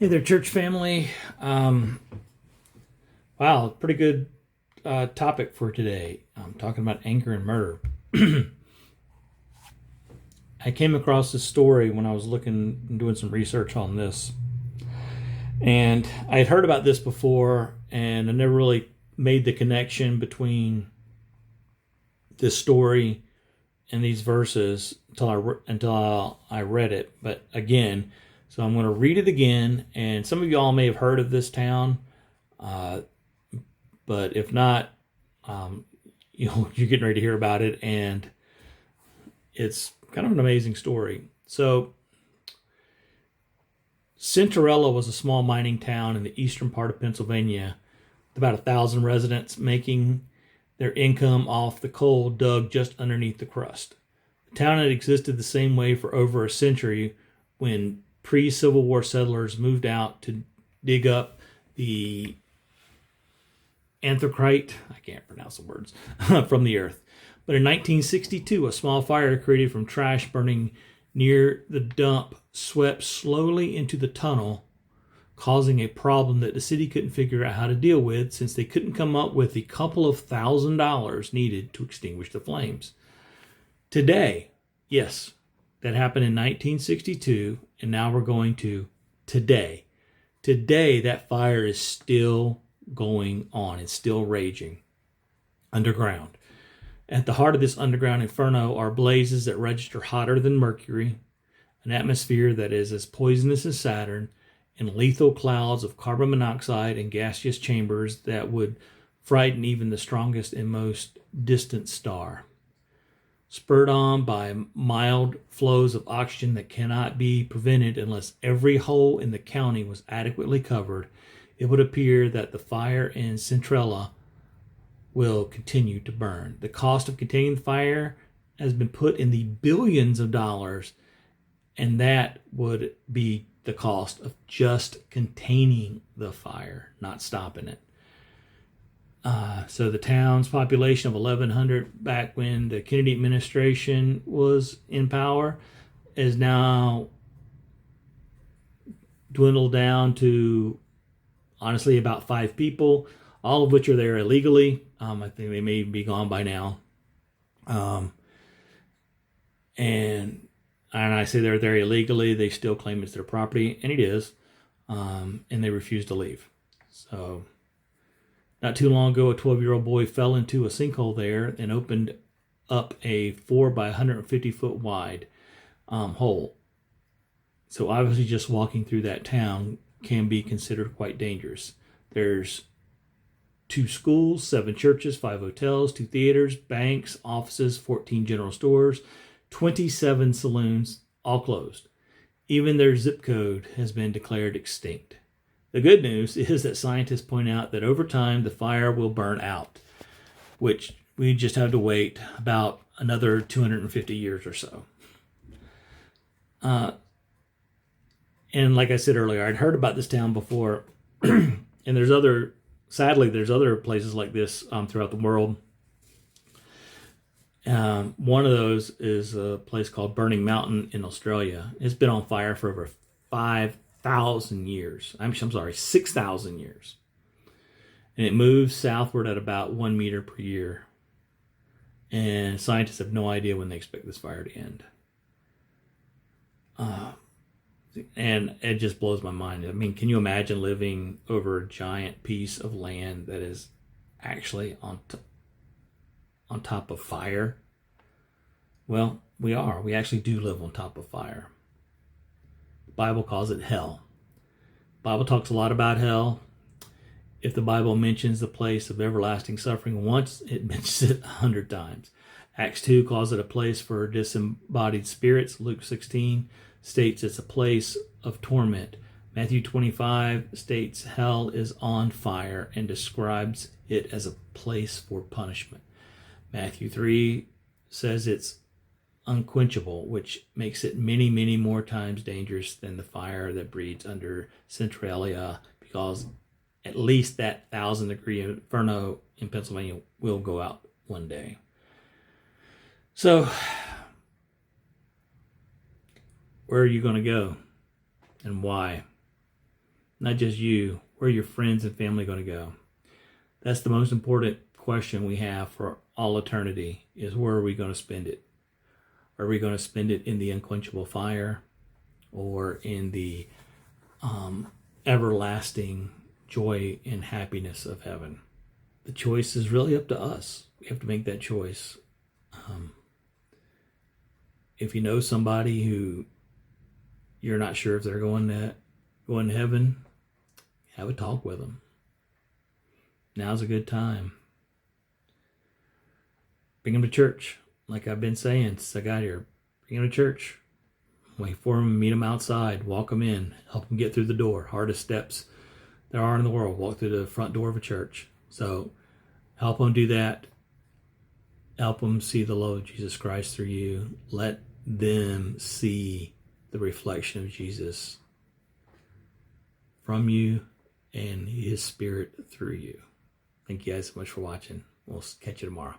Hey there, church family. Wow, pretty good topic for today. I'm talking about anger and murder. I came across this story when I was looking and doing some research on this, and I had heard about this before, and I never really made the connection between this story and these verses until I read it. But again, so I'm going to read it again, and some of y'all may have heard of this town. Uh, But if not, um, you're getting ready to hear about it, and it's kind of an amazing story. So, Cinderella was a small mining town in the eastern part of Pennsylvania, with about 1,000 residents making their income off the coal dug just underneath the crust. The town had existed the same way for over a century when pre-Civil War settlers moved out to dig up the anthracite, I can't pronounce the words, from the earth. But in 1962, a small fire created from trash burning near the dump swept slowly into the tunnel, causing a problem that the city couldn't figure out how to deal with since they couldn't come up with the couple of $1,000 needed to extinguish the flames. Today, yes, that happened in 1962, and now we're going to today. Today, that fire is still going on. It's still raging underground. At the heart of this underground inferno are blazes that register hotter than mercury, an atmosphere that is as poisonous as Saturn, and lethal clouds of carbon monoxide and gaseous chambers that would frighten even the strongest and most distant star. Spurred on by mild flows of oxygen that cannot be prevented unless every hole in the county was adequately covered, it would appear that the fire in Centrella will continue to burn. The cost of containing the fire has been put in the billions of dollars, and that would be the cost of just containing the fire, not stopping it. So the town's population of 1,100 back when the Kennedy administration was in power is now dwindled down to honestly about 5 people, all of which are there illegally. I think they may be gone by now. Um, and I say they're there illegally. They still claim it's their property, and it is. And they refuse to leave. So not too long ago, a 12-year-old boy fell into a sinkhole there and opened up a 4 by 150 foot wide hole. So obviously, just walking through that town can be considered quite dangerous. There's 2 schools, 7 churches, 5 hotels, 2 theaters, banks, offices, 14 general stores, 27 saloons, all closed. Even their zip code has been declared extinct. The good news is that scientists point out that over time the fire will burn out, which we just have to wait about another 250 years or so. And like I said earlier, I'd heard about this town before, and sadly, there's other places like this throughout the world. One of those is a place called Burning Mountain in Australia. It's been on fire for over 5,000 years. I'm sorry, 6,000 years. And it moves southward at about 1 meter per year. And scientists have no idea when they expect this fire to end. And it just blows my mind. I mean, can you imagine living over a giant piece of land that is actually on top of fire? Well, we are. We actually do live on top of fire. The Bible calls it hell. The Bible talks a lot about hell. If the Bible mentions the place of everlasting suffering once, it mentions it 100 times. Acts 2 calls it a place for disembodied spirits. Luke 16 states it's a place of torment. Matthew 25 states hell is on fire and describes it as a place for punishment. Matthew 3 says it's unquenchable, which makes it many, many more times dangerous than the fire that breeds under Centralia, because at least that 1,000-degree inferno in Pennsylvania will go out one day. So, where are you going to go, and why? Not just you. Where are your friends and family going to go? That's the most important question we have for all eternity, is where are we going to spend it? Are we going to spend it in the unquenchable fire or in the everlasting joy and happiness of heaven? The choice is really up to us. We have to make that choice. If you know somebody who you're not sure if they're going to heaven, have a talk with them. Now's a good time. Bring them to church. Like I've been saying since I got here. Bring them to church. Wait for them, meet them outside, walk them in, help them get through the door. Hardest steps there are in the world, walk through the front door of a church. So help them do that. Help them see the love of Jesus Christ through you. Let them see the reflection of Jesus from you and his Spirit through you. Thank you guys so much for watching. We'll catch you tomorrow.